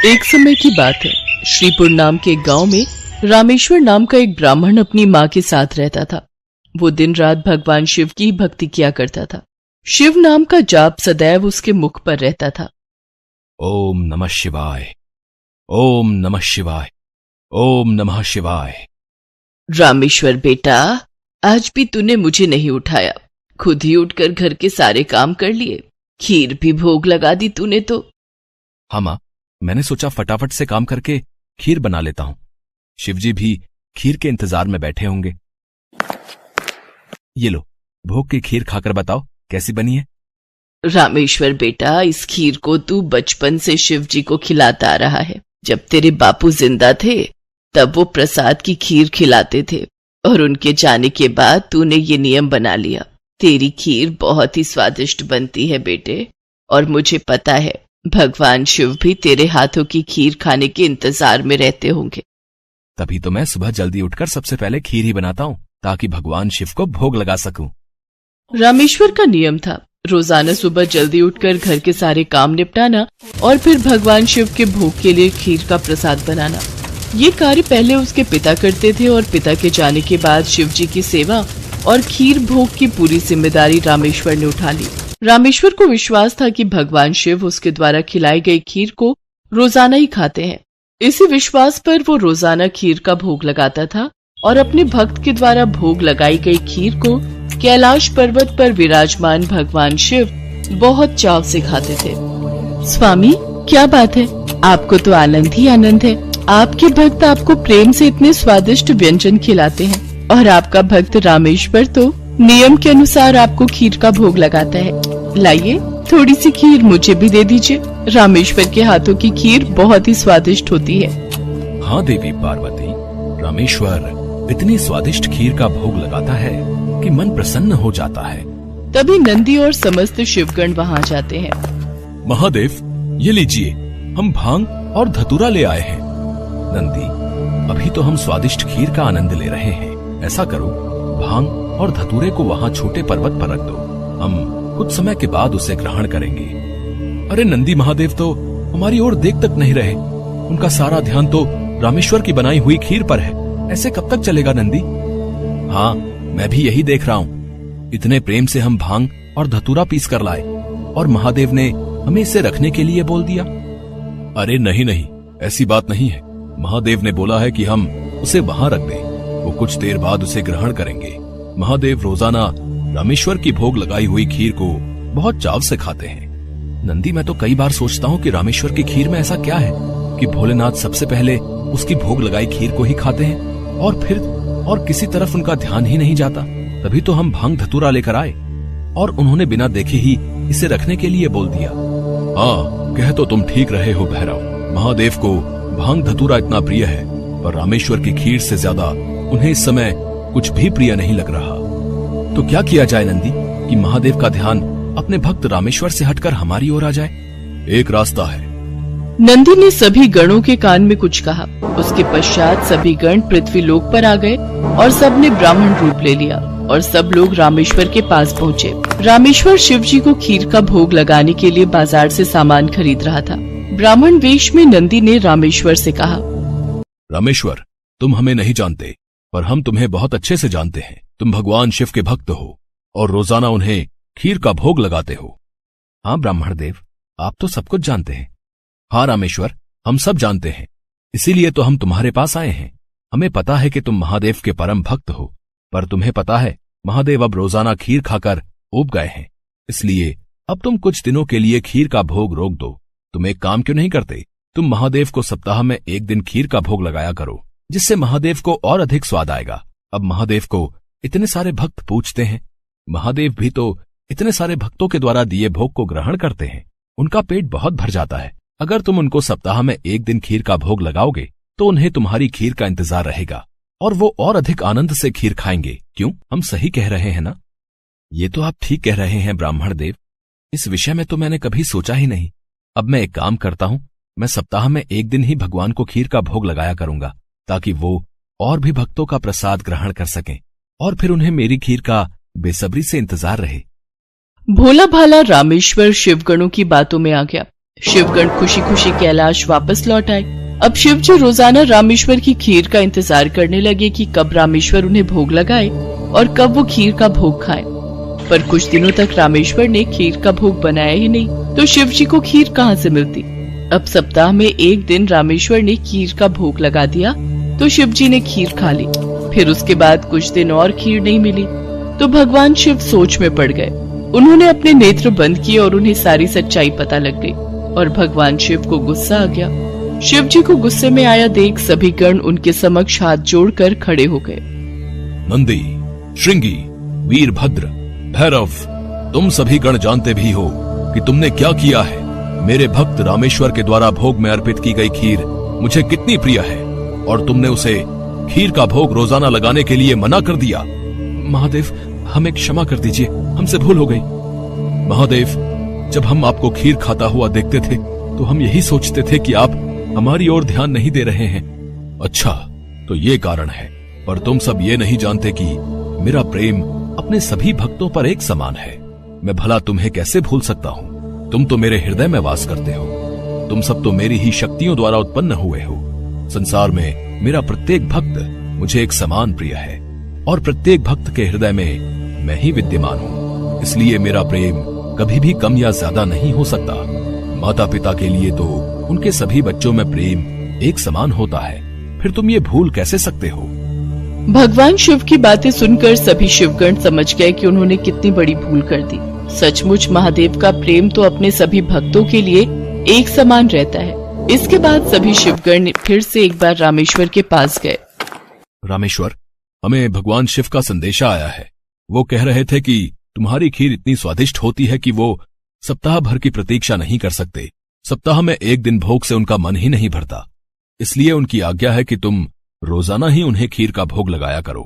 एक समय की बात है। श्रीपुर नाम के एक गांव में रामेश्वर नाम का एक ब्राह्मण अपनी माँ के साथ रहता था। वो दिन रात भगवान शिव की भक्ति किया करता था। शिव नाम का जाप सदैव उसके मुख पर रहता था। ओम नमः शिवाय, ओम नमः शिवाय, ओम नमः शिवाय। रामेश्वर बेटा, आज भी तूने मुझे नहीं उठाया। खुद ही उठकर घर के सारे काम कर लिए, खीर भी भोग लगा दी तूने तो। हाँ मां, मैंने सोचा फटाफट से काम करके खीर बना लेता हूं। शिवजी भी खीर के इंतजार में बैठे होंगे। ये लो, भोग की खीर खाकर बताओ कैसी बनी है। रामेश्वर बेटा, इस खीर को तू बचपन से शिव जी को खिलाता आ रहा है। जब तेरे बापू जिंदा थे तब वो प्रसाद की खीर खिलाते थे और उनके जाने के बाद तूने ये नियम बना लिया। तेरी खीर बहुत ही स्वादिष्ट बनती है बेटे, और मुझे पता है भगवान शिव भी तेरे हाथों की खीर खाने के इंतजार में रहते होंगे। तभी तो मैं सुबह जल्दी उठकर सबसे पहले खीर ही बनाता हूं, ताकि भगवान शिव को भोग लगा सकूं। रामेश्वर का नियम था रोजाना सुबह जल्दी उठकर घर के सारे काम निपटाना और फिर भगवान शिव के भोग के लिए खीर का प्रसाद बनाना। ये कार्य पहले उसके पिता करते थे और पिता के जाने के बाद शिव जी की सेवा और खीर भोग की पूरी जिम्मेदारी रामेश्वर ने उठा ली। रामेश्वर को विश्वास था कि भगवान शिव उसके द्वारा खिलाई गई खीर को रोजाना ही खाते हैं। इसी विश्वास पर वो रोजाना खीर का भोग लगाता था और अपने भक्त के द्वारा भोग लगाई गई खीर को कैलाश पर्वत पर विराजमान भगवान शिव बहुत चाव से खाते थे। स्वामी, क्या बात है, आपको तो आनंद ही आनंद है। आपके भक्त आपको प्रेम से इतने स्वादिष्ट व्यंजन खिलाते हैं और आपका भक्त रामेश्वर तो नियम के अनुसार आपको खीर का भोग लगाता है। लाइए, थोड़ी सी खीर मुझे भी दे दीजिए। रामेश्वर के हाथों की खीर बहुत ही स्वादिष्ट होती है। हाँ देवी पार्वती, रामेश्वर इतनी स्वादिष्ट खीर का भोग लगाता है कि मन प्रसन्न हो जाता है। तभी नंदी और समस्त शिवगण वहाँ जाते हैं। महादेव, ये लीजिए, हम भांग और धतूरा ले आए हैं। नंदी, अभी तो हम स्वादिष्ट खीर का आनंद ले रहे हैं। ऐसा करो, भांग और धतूरे को वहाँ छोटे पर्वत पर रख दो। हम कुछ समय के बाद उसे ग्रहण करेंगे। अरे नंदी महादेव तो हमारी ओर देख तक नहीं रहे। उनका सारा ध्यान तो रामेश्वर की बनाई हुई खीर पर है। ऐसे कब तक चलेगा नंदी? हाँ, मैं भी यही देख रहा हूँ। इतने प्रेम से हम भांग और धतूरा पीस कर लाए और महादेव ने हमें इसे रखने के लिए बोल दिया। अरे नहीं नहीं, ऐसी बात नहीं है। महादेव ने बोला है कि हम उसे वहां रख दें। वो कुछ देर बाद उसे ग्रहण करेंगे। महादेव रोजाना रामेश्वर की भोग लगाई हुई खीर को बहुत चाव से खाते हैं। नंदी, मैं तो कई बार सोचता हूँ कि रामेश्वर की खीर में ऐसा क्या है कि भोलेनाथ सबसे पहले उसकी भोग लगाई खीर को ही खाते हैं और फिर और किसी तरफ उनका ध्यान ही नहीं जाता। तभी तो हम भांग धतूरा लेकर आए और उन्होंने बिना देखे ही इसे रखने के लिए बोल दिया। हाँ, कह तो तुम ठीक रहे हो भैरव। महादेव को भांग धतूरा इतना प्रिय है, पर रामेश्वर की खीर से ज्यादा उन्हें इस समय कुछ भी प्रिय नहीं लग रहा। तो क्या किया जाए नंदी कि महादेव का ध्यान अपने भक्त रामेश्वर से हटकर हमारी ओर आ जाए? एक रास्ता है। नंदी ने सभी गणों के कान में कुछ कहा। उसके पश्चात सभी गण पृथ्वी लोक पर आ गए और सबने ब्राह्मण रूप ले लिया और सब लोग रामेश्वर के पास पहुँचे। रामेश्वर शिव जी को खीर का भोग लगाने के लिए बाजार से सामान खरीद रहा था। ब्राह्मण वेश में नंदी ने रामेश्वर से कहा, रामेश्वर, तुम हमें नहीं जानते, पर हम तुम्हें बहुत अच्छे से जानते हैं। तुम भगवान शिव के भक्त हो और रोजाना उन्हें खीर का भोग लगाते हो। हाँ ब्राह्मण देव, आप तो सब कुछ जानते हैं। हाँ रामेश्वर, हम सब जानते हैं, इसीलिए तो हम तुम्हारे पास आए हैं। हमें पता है कि तुम महादेव के परम भक्त हो, पर तुम्हें पता है महादेव अब रोजाना खीर खाकर ऊब गए हैं। इसलिए अब तुम कुछ दिनों के लिए खीर का भोग रोक दो। तुम एक काम क्यों नहीं करते? तुम महादेव को सप्ताह में एक दिन खीर का भोग लगाया करो, जिससे महादेव को और अधिक स्वाद आएगा। अब महादेव को इतने सारे भक्त पूजते हैं। महादेव भी तो इतने सारे भक्तों के द्वारा दिए भोग को ग्रहण करते हैं। उनका पेट बहुत भर जाता है। अगर तुम उनको सप्ताह में एक दिन खीर का भोग लगाओगे तो उन्हें तुम्हारी खीर का इंतजार रहेगा और वो और अधिक आनंद से खीर खाएंगे। क्यों, हम सही कह रहे हैं ना? ये तो आप ठीक कह रहे हैं ब्राह्मण देव। इस विषय में तो मैंने कभी सोचा ही नहीं। अब मैं एक काम करता हूं, मैं सप्ताह में एक दिन ही भगवान को खीर का भोग लगाया करूंगा, ताकि वो और भी भक्तों का प्रसाद ग्रहण कर सकें और फिर उन्हें मेरी खीर का बेसब्री से इंतजार रहे। भोला भाला रामेश्वर शिवगणों की बातों में आ गया। शिवगण खुशी खुशी कैलाश वापस लौट आए। अब शिव जी रोजाना रामेश्वर की खीर का इंतजार करने लगे कि कब रामेश्वर उन्हें भोग लगाए और कब वो खीर का भोग खाए। पर कुछ दिनों तक रामेश्वर ने खीर का भोग बनाया ही नहीं, तो शिव जी को खीर कहाँ से मिलती। अब सप्ताह में एक दिन रामेश्वर ने खीर का भोग लगा दिया तो शिव जी ने खीर खा ली। फिर उसके बाद कुछ दिन और खीर नहीं मिली तो भगवान शिव सोच में पड़ गए। उन्होंने अपने नेत्र बंद किए और उन्हें सारी सच्चाई पता लग गई और भगवान शिव को गुस्सा आ गया। शिव जी को गुस्से में आया देख सभी गण उनके समक्ष हाथ जोड़कर खड़े हो गए। नंदी, श्रृंगी, वीरभद्र, भैरव, तुम सभी गण जानते भी हो कि तुमने क्या किया है। मेरे भक्त रामेश्वर के द्वारा भोग में अर्पित की गई खीर मुझे कितनी प्रिय है और तुमने उसे खीर का भोग रोजाना लगाने के लिए मना कर दिया। महादेव, हमें क्षमा कर दीजिए, हमसे भूल हो गई। महादेव, जब हम आपको खीर खाता हुआ देखते थे तो हम यही सोचते थे कि आप हमारी ओर ध्यान नहीं दे रहे हैं। अच्छा, तो ये कारण है, पर तुम सब ये नहीं जानते कि मेरा प्रेम अपने सभी भक्तों पर एक समान है। मैं भला तुम्हें कैसे भूल सकता हूँ? तुम तो मेरे हृदय में वास करते हो। तुम सब तो मेरी ही शक्तियों द्वारा उत्पन्न हुए हो। संसार में मेरा प्रत्येक भक्त मुझे एक समान प्रिय है और प्रत्येक भक्त के हृदय में मैं ही विद्यमान हूँ। इसलिए मेरा प्रेम कभी भी कम या ज्यादा नहीं हो सकता। माता पिता के लिए तो उनके सभी बच्चों में प्रेम एक समान होता है, फिर तुम ये भूल कैसे सकते हो? भगवान शिव की बातें सुनकर सभी शिवगण समझ गए कि उन्होंने कितनी बड़ी भूल कर दी। सचमुच महादेव का प्रेम तो अपने सभी भक्तों के लिए एक समान रहता है। इसके बाद सभी शिवगण फिर से एक बार रामेश्वर के पास गए। रामेश्वर, हमें भगवान शिव का संदेशा आया है। वो कह रहे थे कि तुम्हारी खीर इतनी स्वादिष्ट होती है कि वो सप्ताह भर की प्रतीक्षा नहीं कर सकते। सप्ताह में एक दिन भोग से उनका मन ही नहीं भरता। इसलिए उनकी आज्ञा है कि तुम रोजाना ही उन्हें खीर का भोग लगाया करो।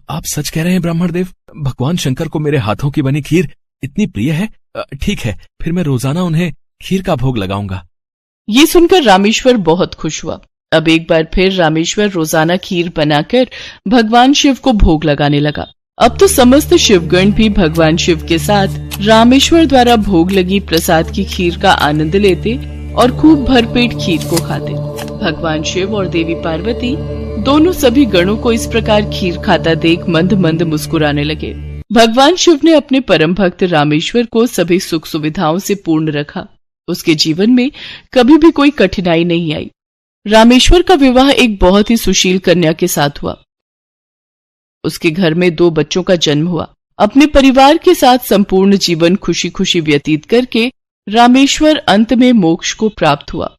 आप सच कह रहे हैं ब्राह्मणदेव? भगवान शंकर को मेरे हाथों की बनी खीर इतनी प्रिय है? ठीक है, फिर मैं रोजाना उन्हें खीर का भोग लगाऊंगा। ये सुनकर रामेश्वर बहुत खुश हुआ। अब एक बार फिर रामेश्वर रोजाना खीर बनाकर भगवान शिव को भोग लगाने लगा। अब तो समस्त शिवगण भी भगवान शिव के साथ रामेश्वर द्वारा भोग लगी प्रसाद की खीर का आनंद लेते और खूब भरपेट खीर को खाते। भगवान शिव और देवी पार्वती दोनों सभी गणों को इस प्रकार खीर खाता देख मंद मंद मुस्कुराने लगे। भगवान शिव ने अपने परम भक्त रामेश्वर को सभी सुख सुविधाओं से पूर्ण रखा। उसके जीवन में कभी भी कोई कठिनाई नहीं आई। रामेश्वर का विवाह एक बहुत ही सुशील कन्या के साथ हुआ। उसके घर में 2 बच्चों का जन्म हुआ। अपने परिवार के साथ संपूर्ण जीवन खुशी खुशी व्यतीत करके रामेश्वर अंत में मोक्ष को प्राप्त हुआ।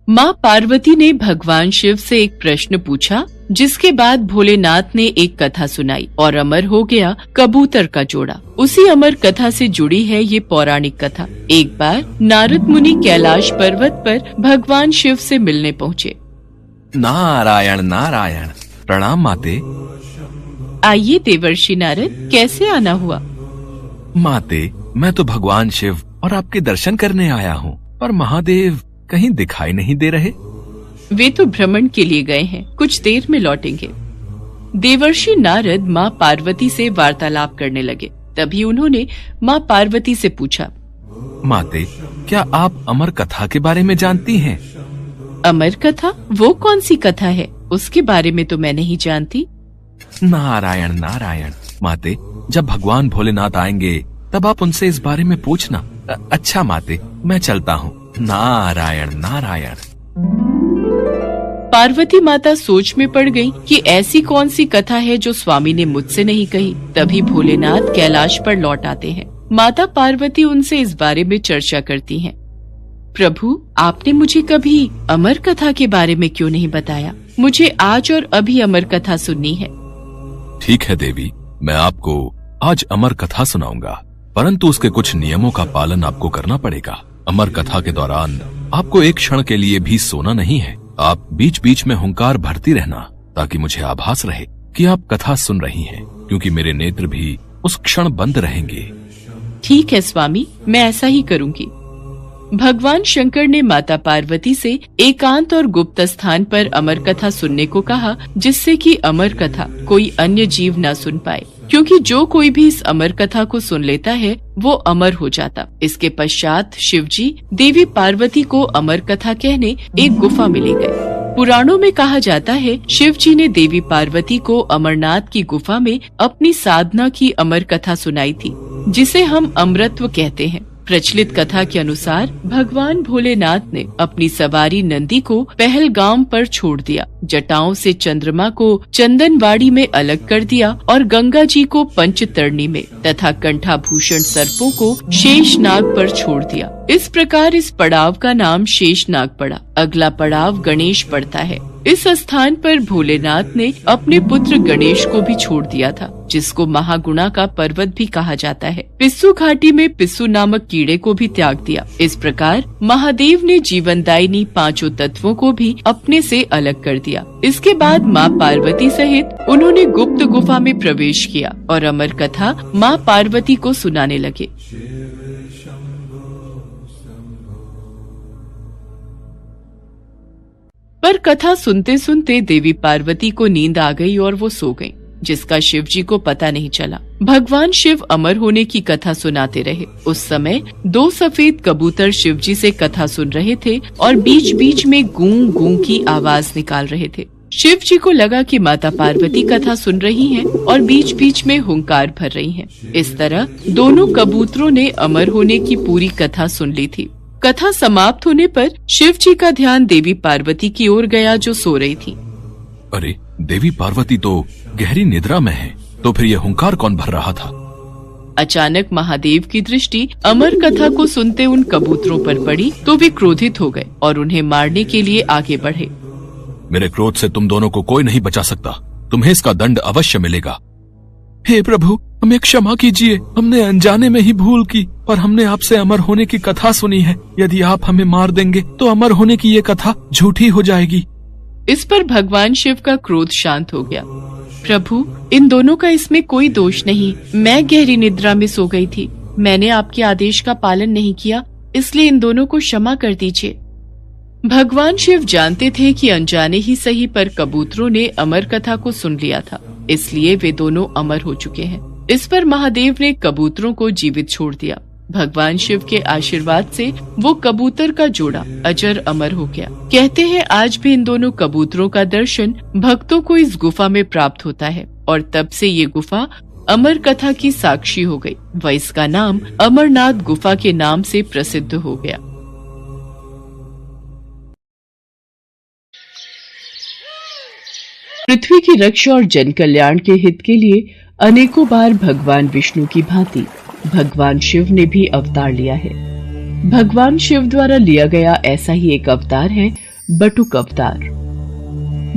माँ पार्वती ने भगवान शिव से एक प्रश्न पूछा, जिसके बाद भोलेनाथ ने एक कथा सुनाई और अमर हो गया कबूतर का जोड़ा। उसी अमर कथा से जुड़ी है ये पौराणिक कथा। एक बार नारद मुनि कैलाश पर्वत पर भगवान शिव से मिलने पहुँचे। नारायण नारायण, प्रणाम माते। आइए देवर्षि नारद, कैसे आना हुआ? माते, मैं तो भगवान शिव और आपके दर्शन करने आया हूँ, पर महादेव कहीं दिखाई नहीं दे रहे। वे तो भ्रमण के लिए गए हैं, कुछ देर में लौटेंगे। देवर्षि नारद माँ पार्वती से वार्तालाप करने लगे। तभी उन्होंने माँ पार्वती से पूछा, माते, क्या आप अमर कथा के बारे में जानती हैं? अमर कथा? वो कौन सी कथा है? उसके बारे में तो मैं नहीं जानती। नारायण नारायण, माते, जब भगवान भोलेनाथ आएंगे तब आप उनसे इस बारे में पूछना। अच्छा माते, मैं चलता हूँ। नारायण नारायण। पार्वती माता सोच में पड़ गई कि ऐसी कौन सी कथा है जो स्वामी ने मुझसे नहीं कही। तभी भोलेनाथ कैलाश पर लौट आते हैं। माता पार्वती उनसे इस बारे में चर्चा करती हैं। प्रभु, आपने मुझे कभी अमर कथा के बारे में क्यों नहीं बताया? मुझे आज और अभी अमर कथा सुननी है। ठीक है देवी, मैं आपको आज अमर कथा सुनाऊंगा, परंतु उसके कुछ नियमों का पालन आपको करना पड़ेगा। अमर कथा के दौरान आपको एक क्षण के लिए भी सोना नहीं है। आप बीच बीच में हुंकार भरती रहना, ताकि मुझे आभास रहे कि आप कथा सुन रही हैं, क्योंकि मेरे नेत्र भी उस क्षण बंद रहेंगे। ठीक है स्वामी, मैं ऐसा ही करूंगी। भगवान शंकर ने माता पार्वती से एकांत और गुप्त स्थान पर अमर कथा सुनने को कहा, जिससे कि अमर कथा कोई अन्य जीव न सुन पाए, क्योंकि जो कोई भी इस अमर कथा को सुन लेता है वो अमर हो जाता। इसके पश्चात शिवजी देवी पार्वती को अमर कथा कहने एक गुफा में ले गए। पुराणों में कहा जाता है शिव जी ने देवी पार्वती को अमरनाथ की गुफा में अपनी साधना की अमर कथा सुनाई थी, जिसे हम अमृतत्व कहते हैं। प्रचलित कथा के अनुसार भगवान भोलेनाथ ने अपनी सवारी नंदी को पहलगाम पर छोड़ दिया, जटाओं से चंद्रमा को चंदनवाड़ी में अलग कर दिया और गंगा जी को पंचतरणी में तथा कंठाभूषण सर्पों को शेषनाग पर छोड़ दिया। इस प्रकार इस पड़ाव का नाम शेषनाग पड़ा। अगला पड़ाव गणेश पड़ता है। इस स्थान पर भोलेनाथ ने अपने पुत्र गणेश को भी छोड़ दिया था, जिसको महागुणा का पर्वत भी कहा जाता है। पिस्सू घाटी में पिस्सू नामक कीड़े को भी त्याग दिया। इस प्रकार महादेव ने जीवनदायिनी पांचों तत्वों को भी अपने से अलग कर दिया। इसके बाद माँ पार्वती सहित उन्होंने गुप्त गुफा में प्रवेश किया और अमर कथा माँ पार्वती को सुनाने लगे। पर कथा सुनते सुनते देवी पार्वती को नींद आ गई और वो सो गईं, जिसका शिव जी को पता नहीं चला। भगवान शिव अमर होने की कथा सुनाते रहे। उस समय 2 सफेद कबूतर शिव जी से कथा सुन रहे थे और बीच बीच में गूं गूं की आवाज निकाल रहे थे। शिव जी को लगा कि माता पार्वती कथा सुन रही हैं और बीच बीच में हुंकार भर रही हैं। इस तरह दोनों कबूतरों ने अमर होने की पूरी कथा सुन ली थी। कथा समाप्त होने पर शिव जी का ध्यान देवी पार्वती की ओर गया, जो सो रही थी। अरे, देवी पार्वती तो गहरी निद्रा में है, तो फिर ये हुंकार कौन भर रहा था? अचानक महादेव की दृष्टि अमर कथा को सुनते उन कबूतरों पर पड़ी तो वे क्रोधित हो गए और उन्हें मारने के लिए आगे बढ़े। मेरे क्रोध से तुम दोनों को कोई नहीं बचा सकता। तुम्हें इसका दंड अवश्य मिलेगा। हे प्रभु, हमें क्षमा कीजिए। हमने अनजाने में ही भूल की और हमने आपसे अमर होने की कथा सुनी है। यदि आप हमें मार देंगे तो अमर होने की ये कथा झूठी हो जाएगी। इस पर भगवान शिव का क्रोध शांत हो गया। प्रभु, इन दोनों का इसमें कोई दोष नहीं। मैं गहरी निद्रा में सो गई थी। मैंने आपके आदेश का पालन नहीं किया, इसलिए इन दोनों को क्षमा कर दीजिए। भगवान शिव जानते थे कि अनजाने ही सही पर कबूतरों ने अमर कथा को सुन लिया था, इसलिए वे दोनों अमर हो चुके हैं। इस पर महादेव ने कबूतरों को जीवित छोड़ दिया। भगवान शिव के आशीर्वाद से वो कबूतर का जोड़ा अजर अमर हो गया। कहते हैं आज भी इन दोनों कबूतरों का दर्शन भक्तों को इस गुफा में प्राप्त होता है और तब से ये गुफा अमर कथा की साक्षी हो गई व इसका नाम अमरनाथ गुफा के नाम से प्रसिद्ध हो गया। पृथ्वी की रक्षा और जन कल्याण के हित के लिए अनेकों बार भगवान विष्णु की भांति भगवान शिव ने भी अवतार लिया है। भगवान शिव द्वारा लिया गया ऐसा ही एक अवतार है बटुक अवतार।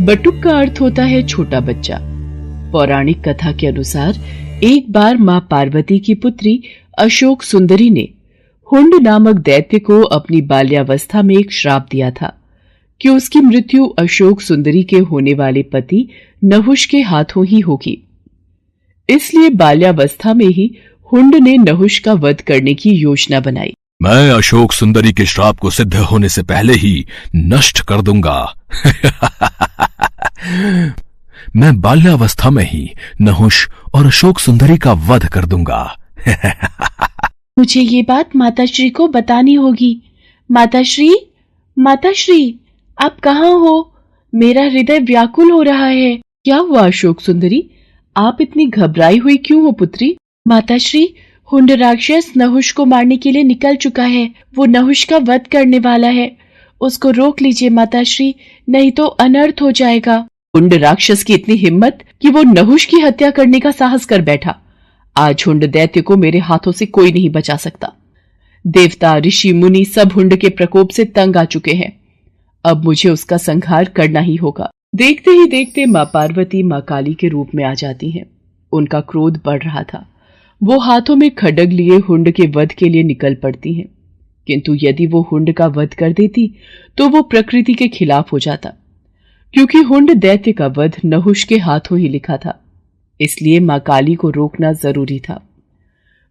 बटुक का अर्थ होता है छोटा बच्चा। पौराणिक कथा के अनुसार एक बार मां पार्वती की पुत्री अशोक सुंदरी ने हुंड नामक दैत्य को अपनी बाल्यावस्था में एक श्राप दिया था कि उसकी मृत्यु अशोक सुंदरी के होने वाले पति नहुष के हाथों ही होगी। इसलिए बाल्यावस्था में ही हुंड ने नहुष का वध करने की योजना बनाई। मैं अशोक सुंदरी के श्राप को सिद्ध होने से पहले ही नष्ट कर दूंगा। मैं बाल्यावस्था में ही नहुष और अशोक सुंदरी का वध कर दूंगा। मुझे ये बात माताश्री को बतानी होगी। माताश्री, आप कहाँ हो? मेरा हृदय व्याकुल हो रहा है। क्या हुआ अशोक सुंदरी? आप इतनी घबराई हुई क्यों हो पुत्री? माताश्री, हुंड राक्षस नहुष को मारने के लिए निकल चुका है। वो नहुष का वध करने वाला है। उसको रोक लीजिए माताश्री, नहीं तो अनर्थ हो जाएगा। हुंड राक्षस की इतनी हिम्मत कि वो नहुष की हत्या करने का साहस कर बैठा। आज हुंड दैत्य को मेरे हाथों से कोई नहीं बचा सकता। देवता, ऋषि, मुनि सब हुंड के प्रकोप से तंग आ चुके हैं। अब मुझे उसका संहार करना ही होगा। देखते ही देखते माँ पार्वती माँ काली के रूप में आ जाती हैं। उनका क्रोध बढ़ रहा था। वो हाथों में खड्ग लिए हुंड के वध के लिए निकल पड़ती हैं, किंतु यदि वो हुंड का वध कर देती तो वो प्रकृति के खिलाफ हो जाता, क्योंकि हुंड दैत्य का वध नहुष के हाथों ही लिखा था। इसलिए माँ काली को रोकना जरूरी था,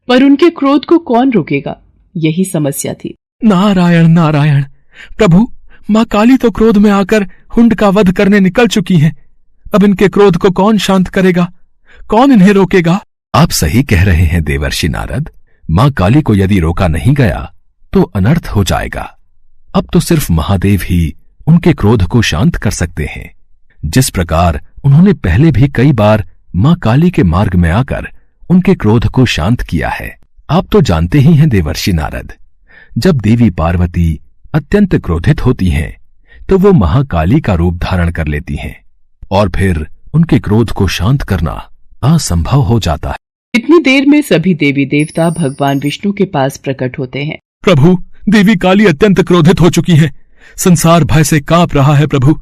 पर उनके क्रोध को कौन रोकेगा, यही समस्या थी। नारायण नारायण। प्रभु, माँ काली तो क्रोध में आकर हुंड का वध करने निकल चुकी हैं। अब इनके क्रोध को कौन शांत करेगा? कौन इन्हें रोकेगा? आप सही कह रहे हैं देवर्षि नारद। मां काली को यदि रोका नहीं गया तो अनर्थ हो जाएगा। अब तो सिर्फ महादेव ही उनके क्रोध को शांत कर सकते हैं, जिस प्रकार उन्होंने पहले भी कई बार मां काली के मार्ग में आकर उनके क्रोध को शांत किया है। आप तो जानते ही हैं देवर्षि नारद, जब देवी पार्वती अत्यंत क्रोधित होती हैं तो वो महाकाली का रूप धारण कर लेती हैं और फिर उनके क्रोध को शांत करना असंभव हो जाता है। इतनी देर में सभी देवी देवता भगवान विष्णु के पास प्रकट होते हैं। प्रभु, देवी काली अत्यंत क्रोधित हो चुकी है। संसार भय से कांप रहा है। प्रभु,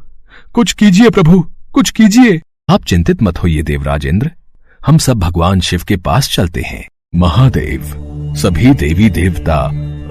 कुछ कीजिए। प्रभु, कुछ कीजिए। आप चिंतित मत होइए देवराजेंद्र, हम सब भगवान शिव के पास चलते हैं। महादेव, सभी देवी देवता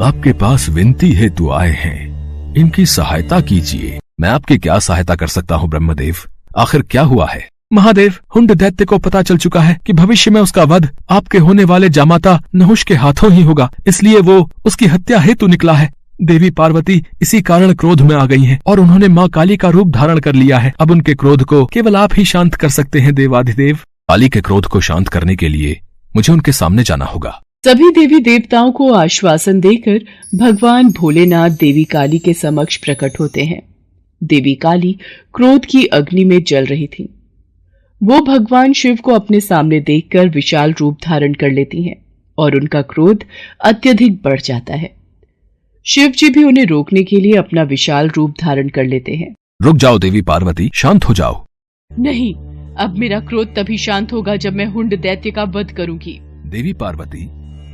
आपके पास विनती हेतु आए हैं, इनकी सहायता कीजिए। मैं आपकी क्या सहायता कर सकता हूँ ब्रह्मदेव? आखिर क्या हुआ है? महादेव, हुंड दैत्य को पता चल चुका है कि भविष्य में उसका वध आपके होने वाले जामाता नहुष के हाथों ही होगा, इसलिए वो उसकी हत्या हेतु निकला है। देवी पार्वती इसी कारण क्रोध में आ गई हैं और उन्होंने मां काली का रूप धारण कर लिया है। अब उनके क्रोध को केवल आप ही शांत कर सकते हैं देवाधिदेव। काली के क्रोध को शांत करने के लिए मुझे उनके सामने जाना होगा। सभी देवी देवताओं को आश्वासन देकर भगवान भोलेनाथ देवी काली के समक्ष प्रकट होते हैं। देवी काली क्रोध की अग्नि में जल रही थी। वो भगवान शिव को अपने सामने देखकर विशाल रूप धारण कर लेती हैं और उनका क्रोध अत्यधिक बढ़ जाता है। शिव जी भी उन्हें रोकने के लिए अपना विशाल रूप धारण कर लेते हैं। रुक जाओ देवी पार्वती, शांत हो जाओ। नहीं, अब मेरा क्रोध तभी शांत होगा जब मैं हुंड दैत्य का वध करूंगी। देवी पार्वती,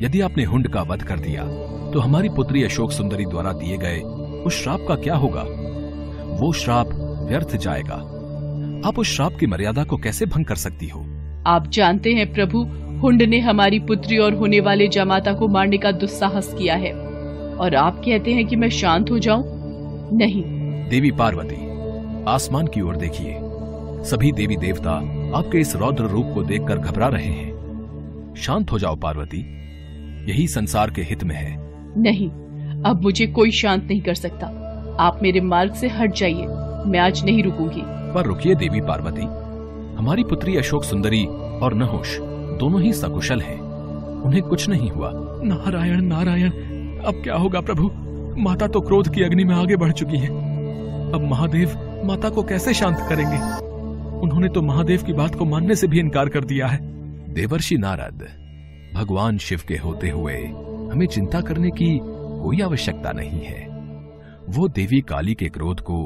यदि आपने हुंड का वध कर दिया तो हमारी पुत्री अशोक सुंदरी द्वारा दिए गए उस श्राप का क्या होगा? वो श्राप व्यर्थ जाएगा। आप उस श्राप की मर्यादा को कैसे भंग कर सकती हो? आप जानते हैं प्रभु, हुंड ने हमारी पुत्री और होने वाले जामाता को मारने का दुस्साहस किया है और आप कहते हैं कि मैं शांत हो जाऊं? नहीं। देवी पार्वती, आसमान की ओर देखिए। सभी देवी देवता आपके इस रौद्र रूप को देखकर घबरा रहे हैं। शांत हो जाओ पार्वती, यही संसार के हित में है। नहीं, अब मुझे कोई शांत नहीं कर सकता। आप मेरे मार्ग से हट जाइए, मैं आज नहीं रुकूंगी। पर रुकिए देवी पार्वती, हमारी पुत्री अशोक सुंदरी और नहुष दोनों ही सकुशल हैं, उन्हें कुछ नहीं हुआ। नारायण नारायण, अब क्या होगा प्रभु? माता तो क्रोध की अग्नि में आगे बढ़ चुकी है। अब महादेव माता को कैसे शांत करेंगे? उन्होंने तो महादेव की बात को मानने से भी इनकार कर दिया है। देवर्षि नारद, भगवान शिव के होते हुए हमें चिंता करने की कोई आवश्यकता नहीं है। वो देवी काली के क्रोध को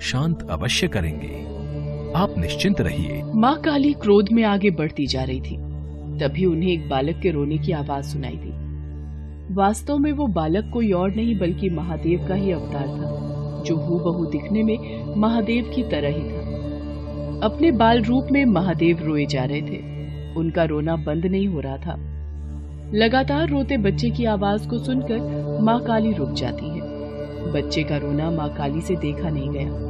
शांत अवश्य करेंगे, आप निश्चिंत रहिए। माँ काली क्रोध में आगे बढ़ती जा रही थी। तभी उन्हें एक बालक के रोने की आवाज सुनाई दी। वास्तव में वो बालक कोई और नहीं बल्कि महादेव का ही अवतार था, जो हूबहू दिखने में महादेव की तरह ही था। अपने बाल रूप में महादेव रोए जा रहे थे। उनका रोना बंद नहीं हो रहा था। लगातार रोते बच्चे की आवाज को सुनकर माँ काली रुक जाती है। बच्चे का रोना माँ काली से देखा नहीं गया।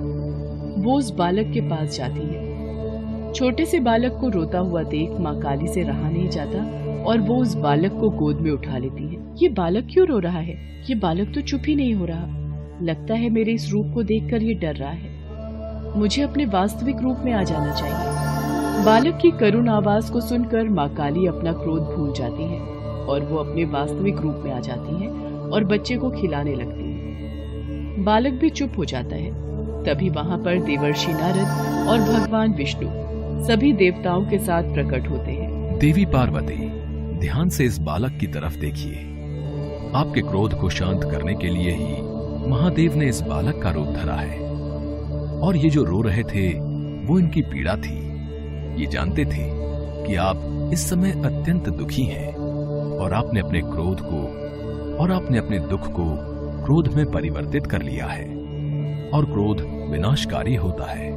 वो उस बालक के पास जाती है। छोटे से बालक को रोता हुआ देख माँ काली से रहा नहीं जाता और वो उस बालक को गोद में उठा लेती है। ये बालक क्यों रो रहा है? ये बालक तो चुप ही नहीं हो रहा। लगता है मेरे इस रूप को देखकर ये डर रहा है। मुझे अपने वास्तविक रूप में आ जाना चाहिए। बालक की करुण आवाज को सुनकर माँ काली अपना क्रोध भूल जाती है और वो अपने वास्तविक रूप में आ जाती है और बच्चे को खिलाने लगती है। बालक भी चुप हो जाता है। तभी वहां पर देवर्षि नारद और भगवान विष्णु सभी देवताओं के साथ प्रकट होते हैं। देवी पार्वती, ध्यान से इस बालक की तरफ देखिए। आपके क्रोध को शांत करने के लिए ही महादेव ने इस बालक का रूप धरा है और ये जो रो रहे थे वो इनकी पीड़ा थी। ये जानते थे कि आप इस समय अत्यंत दुखी हैं और आपने अपने क्रोध को और आपने अपने दुख को क्रोध में परिवर्तित कर लिया है और क्रोध विनाशकारी होता है।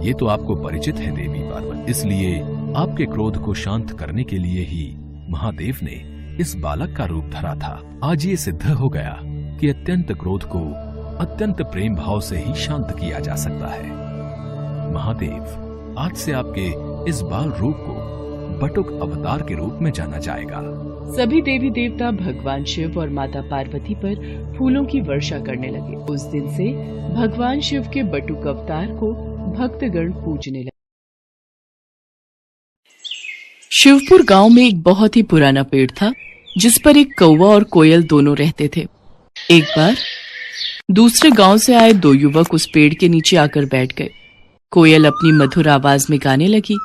ये तो आपको परिचित है देवी पार्वती, इसलिए आपके क्रोध को शांत करने के लिए ही महादेव ने इस बालक का रूप धरा था। आज ये सिद्ध हो गया कि अत्यंत क्रोध को अत्यंत प्रेम भाव से ही शांत किया जा सकता है। महादेव, आज से आपके इस बाल रूप को बटुक अवतार के रूप में जाना जाएगा। सभी देवी देवता भगवान शिव और माता पार्वती पर फूलों की वर्षा करने लगे। उस दिन से भगवान शिव के बटुक अवतार को भक्तगण पूजने लगे। शिवपुर गांव में एक बहुत ही पुराना पेड़ था जिस पर एक कौवा और कोयल दोनों रहते थे। एक बार दूसरे गांव से आए दो युवक उस पेड़ के नीचे आकर बैठ गए। कोयल अपनी मधुर आवाज में गाने लगी।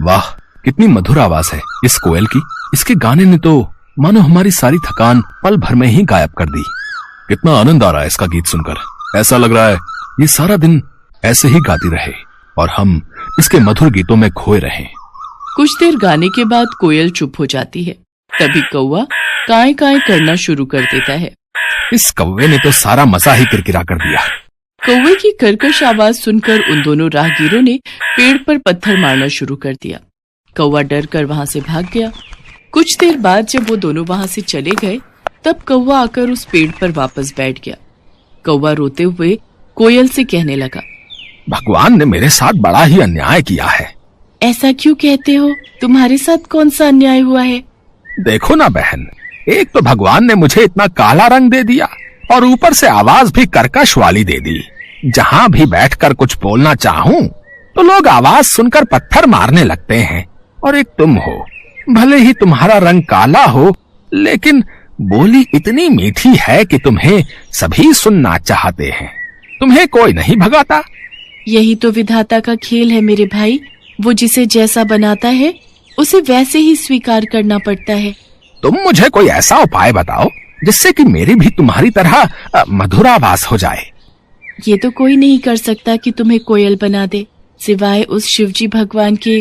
वाह, कितनी मधुर आवाज है इस कोयल की। इसके गाने ने तो मानो हमारी सारी थकान पल भर में ही गायब कर दी। कितना आनंद आ रहा है इसका गीत सुनकर। ऐसा लग रहा है ये सारा दिन ऐसे ही गाती रहे और हम इसके मधुर गीतों में खोए रहें। कुछ देर गाने के बाद कोयल चुप हो जाती है। तभी कौवा काएं काएं करना शुरू कर देता है। इस कौवे ने तो सारा मजा ही किरकिरा कर दिया। कौवे की कर्कश आवाज सुनकर उन दोनों राहगीरों ने पेड़ पर पत्थर मारना शुरू कर दिया। कौवा डर कर वहां से भाग गया। कुछ देर बाद जब वो दोनों वहां से चले गए तब कौवा आकर उस पेड़ पर वापस बैठ गया। कौवा रोते हुए कोयल से कहने लगा, भगवान ने मेरे साथ बड़ा ही अन्याय किया है। ऐसा क्यों कहते हो? तुम्हारे साथ कौन सा अन्याय हुआ है? देखो ना बहन, एक तो भगवान ने मुझे इतना काला रंग दे दिया और ऊपर से आवाज भी कर्कश वाली दे दी। जहां भी बैठकर कुछ बोलना चाहूं तो लोग आवाज सुनकर पत्थर मारने लगते हैं। और एक तुम हो, भले ही तुम्हारा रंग काला हो लेकिन बोली इतनी मीठी है कि तुम्हें सभी सुनना चाहते हैं। तुम्हें कोई नहीं भगाता। यही तो विधाता का खेल है मेरे भाई। वो जिसे जैसा बनाता है उसे वैसे ही स्वीकार करना पड़ता है। तुम मुझे कोई ऐसा उपाय बताओ जिससे कि मेरी भी तुम्हारी तरह मधुर आवाज हो जाए। ये तो कोई नहीं कर सकता कि तुम्हें कोयल बना दे, सिवाय उस शिवजी भगवान के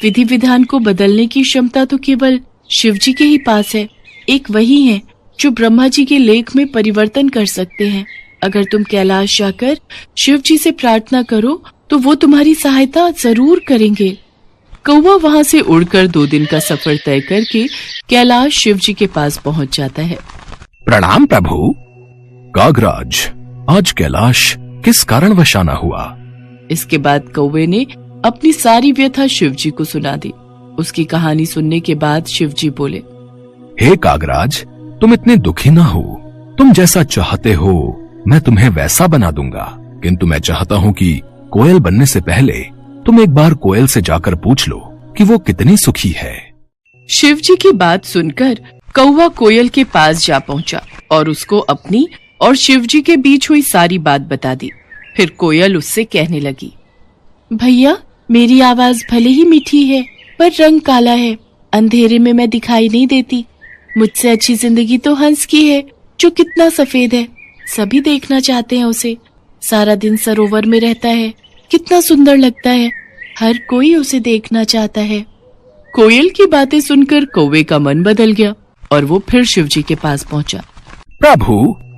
विधि विधान को बदलने की क्षमता तो केवल शिवजी के ही पास है। एक वही है जो ब्रह्मा जी के लेख में परिवर्तन कर सकते हैं। अगर तुम कैलाश जाकर शिवजी से प्रार्थना करो तो वो तुम्हारी सहायता जरूर करेंगे। कौवा वहां से उड़कर 2 दिन का सफर तय करके कैलाश शिवजी के पास पहुंच जाता है। प्रणाम प्रभु। कागराज, आज कैलाश किस कारणवश आना हुआ? इसके बाद कौवे ने अपनी सारी व्यथा शिवजी को सुना दी। उसकी कहानी सुनने के बाद शिवजी बोले, हे कागराज, तुम इतने दुखी ना हो। तुम जैसा चाहते हो मैं तुम्हें वैसा बना दूंगा, किंतु मैं चाहता हूँ कि कोयल बनने से पहले तुम एक बार कोयल से जाकर पूछ लो कि वो कितनी सुखी है। शिवजी की बात सुनकर कौवा कोयल के पास जा पहुंचा और उसको अपनी और शिवजी के बीच हुई सारी बात बता दी। फिर कोयल उससे कहने लगी, भैया, मेरी आवाज भले ही मीठी है पर रंग काला है। अंधेरे में मैं दिखाई नहीं देती। मुझसे अच्छी जिंदगी तो हंस की है जो कितना सफेद है। सभी देखना चाहते हैं उसे। सारा दिन सरोवर में रहता है, कितना सुंदर लगता है। हर कोई उसे देखना चाहता है। कोयल की बातें सुनकर कौवे का मन बदल गया और वो फिर शिवजी के पास पहुंचा। प्रभु,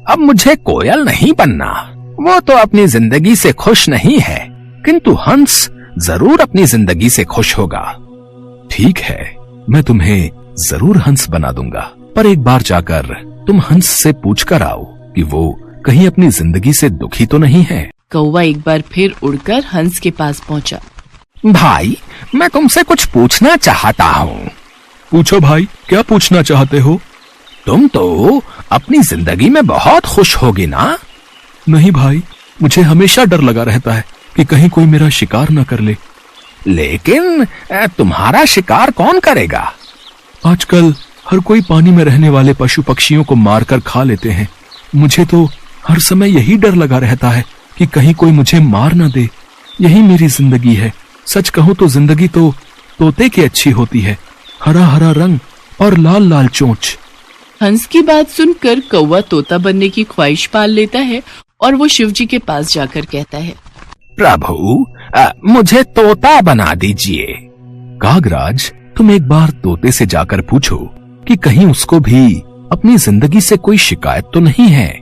अब मुझे कोयल नहीं बनना। वो तो अपनी जिंदगी से खुश नहीं है, किंतु हंस जरूर अपनी जिंदगी से खुश होगा। ठीक है, मैं तुम्हें जरूर हंस बना दूंगा, पर एक बार जाकर तुम हंस से पूछ कर आओ कि वो कहीं अपनी जिंदगी से दुखी तो नहीं है। कौवा एक बार फिर उड़कर हंस के पास पहुंचा। भाई, मैं तुमसे कुछ पूछना चाहता हूँ। पूछो भाई, क्या पूछना चाहते हो? तुम तो अपनी जिंदगी में बहुत खुश होगी ना? नहीं भाई, मुझे हमेशा डर लगा रहता है कि कहीं कोई मेरा शिकार न कर ले। लेकिन तुम्हारा शिकार कौन करेगा? आजकल हर कोई पानी में रहने वाले पशु पक्षियों को मारकर खा लेते हैं। मुझे तो हर समय यही डर लगा रहता है कि कहीं कोई मुझे मार न दे। यही मेरी जिंदगी है। सच कहूं तो जिंदगी तो तोते की अच्छी होती है, हरा हरा रंग और लाल लाल चोंच। हंस की बात सुनकर कौवा तोता बनने की ख्वाहिश पाल लेता है और वो शिवजी के पास जाकर कहता है, प्रभु, मुझे तोता बना दीजिए। कागराज, तुम एक बार तोते से जाकर पूछो कि कहीं उसको भी अपनी जिंदगी से कोई शिकायत तो नहीं है।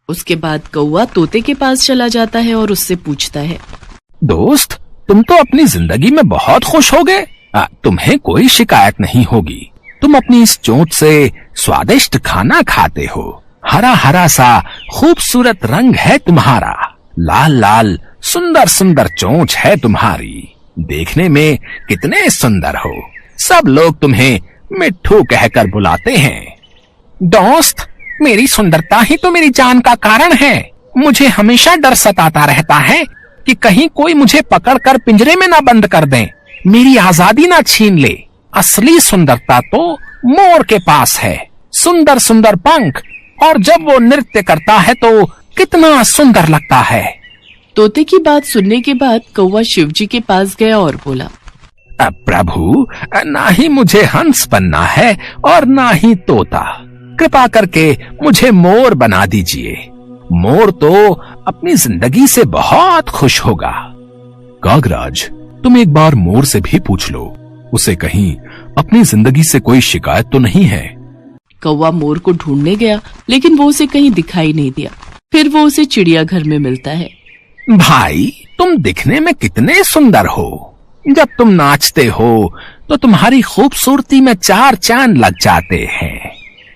उसके बाद कौवा तोते के पास चला जाता है और उससे पूछता है, दोस्त, तुम तो अपनी जिंदगी में बहुत खुश हो गए। तुम्हें कोई शिकायत नहीं होगी। तुम अपनी इस चोंच से स्वादिष्ट खाना खाते हो। हरा हरा सा खूबसूरत रंग है तुम्हारा। लाल लाल सुंदर सुंदर चोंच है तुम्हारी। देखने में कितने सुंदर हो। सब लोग तुम्हें मिट्ठू कहकर बुलाते हैं। दोस्त, मेरी सुंदरता ही तो मेरी जान का कारण है। मुझे हमेशा डर सताता रहता है कि कहीं कोई मुझे पकड़कर पिंजरे में ना बंद कर दे, मेरी आजादी ना छीन ले। असली सुंदरता तो मोर के पास है। सुंदर सुंदर पंख, और जब वो नृत्य करता है तो कितना सुंदर लगता है। तोते की बात सुनने के बाद कौवा शिवजी के पास गया और बोला, प्रभु, ना ही मुझे हंस बनना है और ना ही तोता। कृपा करके मुझे मोर बना दीजिए। मोर तो अपनी जिंदगी से बहुत खुश होगा। कागराज, तुम एक बार मोर से भी पूछ लो, उसे कहीं अपनी जिंदगी से कोई शिकायत तो नहीं है। कौवा मोर को ढूंढने गया, लेकिन वो उसे कहीं दिखाई नहीं दिया। फिर वो उसे चिड़ियाघर में मिलता है। भाई, तुम दिखने में कितने सुंदर हो। जब तुम नाचते हो तो तुम्हारी खूबसूरती में चार चांद लग जाते हैं।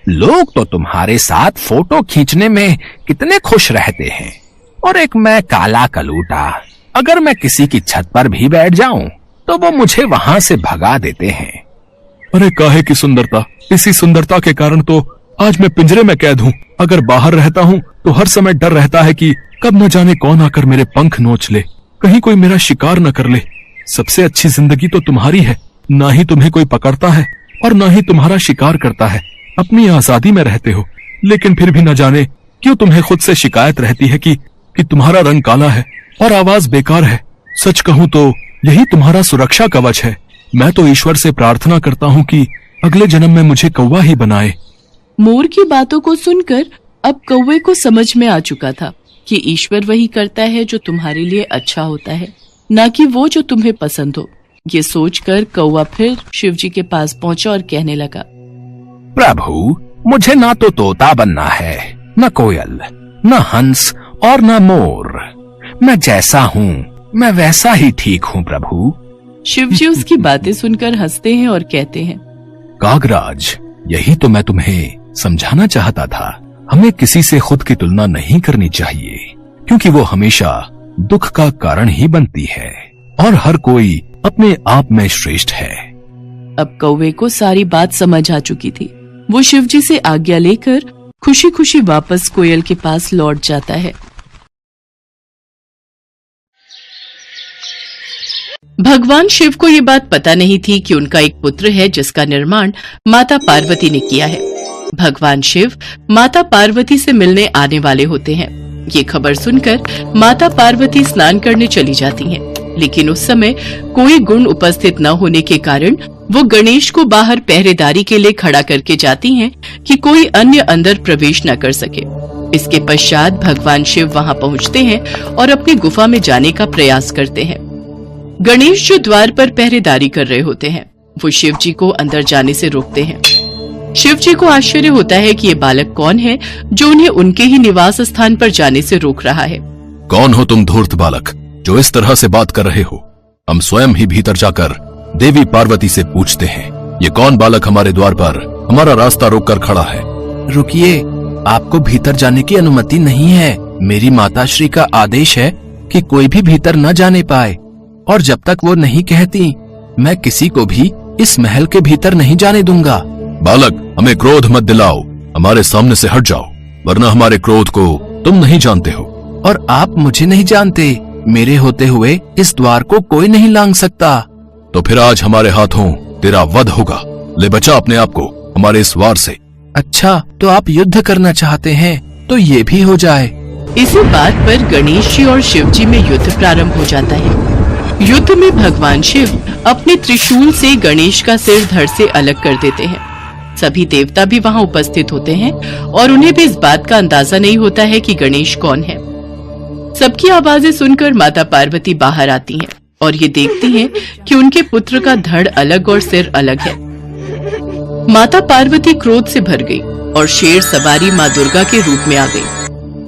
लोग तो तुम्हारे साथ फोटो खींचने में कितने खुश रहते हैं। और एक मैं काला कलूटा, अगर मैं किसी की छत पर भी बैठ जाऊं तो वो मुझे वहां से भगा देते हैं। अरे काहे की सुंदरता, इसी सुंदरता के कारण तो आज मैं पिंजरे में कैद हूँ। अगर बाहर रहता हूँ तो हर समय डर रहता है कि कब न जाने कौन आकर मेरे पंख नोच ले, कहीं कोई मेरा शिकार न कर ले। सबसे अच्छी जिंदगी तो तुम्हारी है, ना ही तुम्हें कोई पकड़ता है और ना ही तुम्हारा शिकार करता है। अपनी आजादी में रहते हो, लेकिन फिर भी न जाने क्यों तुम्हें खुद से शिकायत रहती है कि तुम्हारा रंग काला है और आवाज बेकार है। सच कहूँ तो यही तुम्हारा सुरक्षा कवच है। मैं तो ईश्वर से प्रार्थना करता हूँ कि अगले जन्म में मुझे कौवा ही बनाए। मोर की बातों को सुनकर अब कौवे को समझ में आ चुका था कि ईश्वर वही करता है जो तुम्हारे लिए अच्छा होता है, ना कि वो जो तुम्हें पसंद हो। ये सोचकर कौवा फिर शिवजी के पास पहुंचा और कहने लगा, प्रभु, मुझे ना तो तोता बनना है, न कोयल, न हंस और न मोर। मैं जैसा हूँ मैं वैसा ही ठीक हूँ प्रभु। शिवजी उसकी बातें सुनकर हंसते हैं और कहते हैं, कागराज, यही तो मैं तुम्हें समझाना चाहता था। हमें किसी से खुद की तुलना नहीं करनी चाहिए, क्योंकि वो हमेशा दुख का कारण ही बनती है और हर कोई अपने आप में श्रेष्ठ है। अब कौवे को सारी बात समझ आ चुकी थी। वो शिवजी से आज्ञा लेकर खुशी खुशी वापस कोयल के पास लौट जाता है। भगवान शिव को ये बात पता नहीं थी कि उनका एक पुत्र है जिसका निर्माण माता पार्वती ने किया है। भगवान शिव माता पार्वती से मिलने आने वाले होते हैं। ये खबर सुनकर माता पार्वती स्नान करने चली जाती हैं, लेकिन उस समय कोई गुण उपस्थित न होने के कारण वो गणेश को बाहर पहरेदारी के लिए खड़ा करके जाती हैं कि कोई अन्य अंदर प्रवेश न कर सके। इसके पश्चात भगवान शिव वहां पहुंचते हैं और अपनी गुफा में जाने का प्रयास करते हैं। गणेश जो द्वार पर पहरेदारी कर रहे होते हैं, वो शिव जी को अंदर जाने से रोकते हैं। शिव जी को आश्चर्य होता है कि ये बालक कौन है जो उन्हें उनके ही निवास स्थान पर जाने से रोक रहा है। कौन हो तुम धूर्त बालक, जो इस तरह से बात कर रहे हो? हम स्वयं ही भीतर जाकर देवी पार्वती से पूछते हैं, ये कौन बालक हमारे द्वार पर हमारा रास्ता रोककर खड़ा है? रुकिए, आपको भीतर जाने की अनुमति नहीं है। मेरी माताश्री का आदेश है कि कोई भी भीतर न जाने पाए, और जब तक वो नहीं कहती मैं किसी को भी इस महल के भीतर नहीं जाने दूंगा। बालक, हमें क्रोध मत दिलाओ, हमारे सामने से हट जाओ, वरना हमारे क्रोध को तुम नहीं जानते हो। और आप मुझे नहीं जानते, मेरे होते हुए इस द्वार को कोई नहीं लांघ सकता। तो फिर आज हमारे हाथों तेरा वध होगा। ले बचा अपने आप को हमारे इस वार से। अच्छा, तो आप युद्ध करना चाहते हैं तो ये भी हो जाए। इसी बात पर गणेश जी और शिव जी में युद्ध प्रारंभ हो जाता है। युद्ध में भगवान शिव अपने त्रिशूल से गणेश का सिर धड़ से अलग कर देते हैं। सभी देवता भी वहां उपस्थित होते हैं और उन्हें भी इस बात का अंदाजा नहीं होता है कि गणेश कौन है। सबकी आवाजें सुनकर माता पार्वती बाहर आती हैं और ये देखती हैं कि उनके पुत्र का धड़ अलग और सिर अलग है। माता पार्वती क्रोध से भर गई और शेर सवारी माँ दुर्गा के रूप में आ गई।